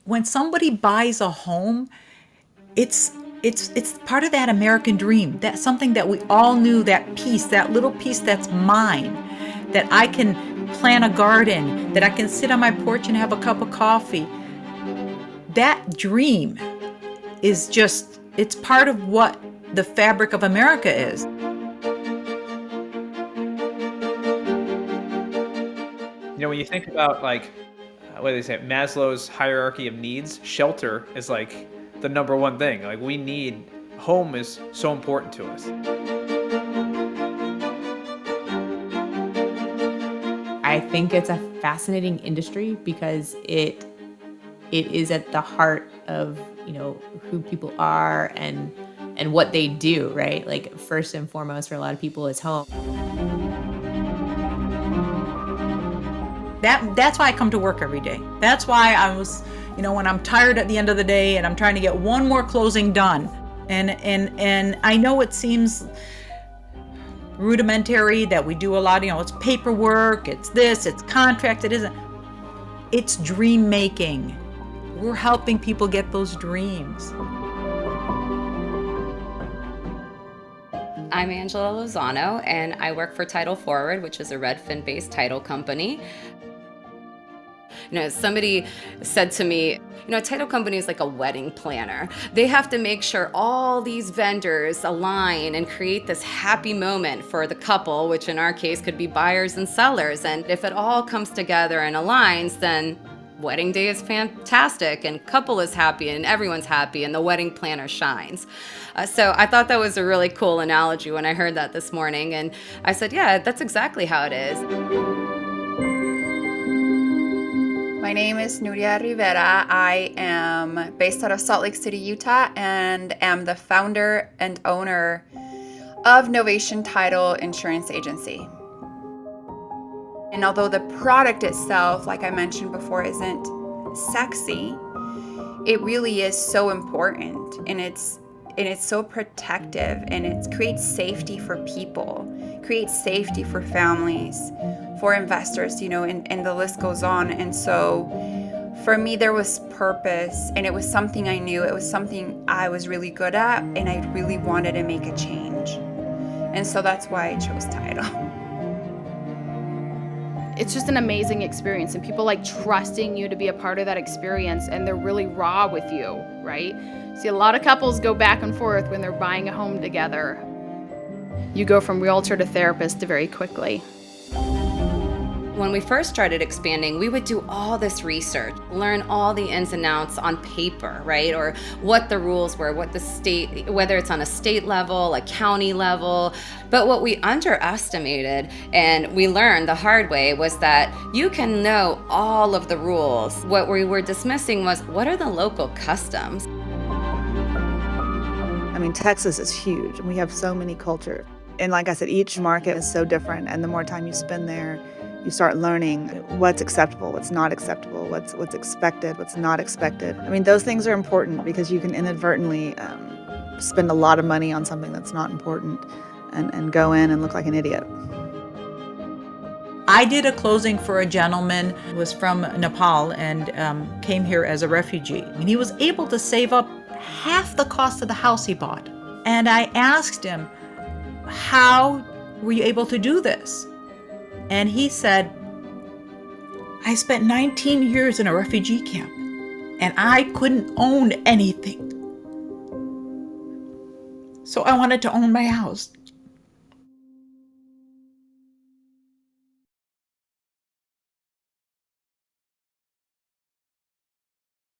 when somebody buys a home, it's part of that American dream. That's something that we all knew, that piece, that little piece that's mine, that I can plant a garden, that I can sit on my porch and have a cup of coffee. That dream is just, it's part of what the fabric of America is. You know, when you think about like, what do they say, Maslow's hierarchy of needs, shelter is like the number one thing. Like we need, home is so important to us. I think it's a fascinating industry because it is at the heart of, who people are and what they do, right? Like first and foremost for a lot of people is home. That's why I come to work every day. That's why I was, when I'm tired at the end of the day and I'm trying to get one more closing done. And I know it seems rudimentary that we do a lot, it's paperwork, it's this, it's contracts, it isn't. It's dream making. We're helping people get those dreams. I'm Angela Lozano, and I work for Title Forward, which is a Redfin-based title company. Somebody said to me, a title company is like a wedding planner. They have to make sure all these vendors align and create this happy moment for the couple, which in our case could be buyers and sellers. And if it all comes together and aligns, then wedding day is fantastic and couple is happy and everyone's happy and the wedding planner shines. So I thought that was a really cool analogy when I heard that this morning. And I said, yeah, that's exactly how it is. My name is Nuria Rivera. I am based out of Salt Lake City, Utah, and am the founder and owner of Novation Title Insurance Agency. And although the product itself, like I mentioned before, isn't sexy, it really is so important, and it's so protective, and it creates safety for people, creates safety for families, for investors, and the list goes on. And so for me, there was purpose, and it was something I knew, it was something I was really good at, and I really wanted to make a change. And so that's why I chose title. It's just an amazing experience, and people like trusting you to be a part of that experience, and they're really raw with you, right? See, a lot of couples go back and forth when they're buying a home together. You go from realtor to therapist very quickly. When we first started expanding, we would do all this research, learn all the ins and outs on paper, right? Or what the rules were, what the state, whether it's on a state level, a county level. But what we underestimated and we learned the hard way was that you can know all of the rules. What we were dismissing was, what are the local customs? I mean, Texas is huge, and we have so many cultures. And like I said, each market is so different, and the more time you spend there, you start learning what's acceptable, what's not acceptable, what's expected, what's not expected. I mean, those things are important because you can inadvertently spend a lot of money on something that's not important and go in and look like an idiot. I did a closing for a gentleman who was from Nepal and came here as a refugee. And he was able to save up half the cost of the house he bought. And I asked him, how were you able to do this? And he said, I spent 19 years in a refugee camp and I couldn't own anything. So I wanted to own my house.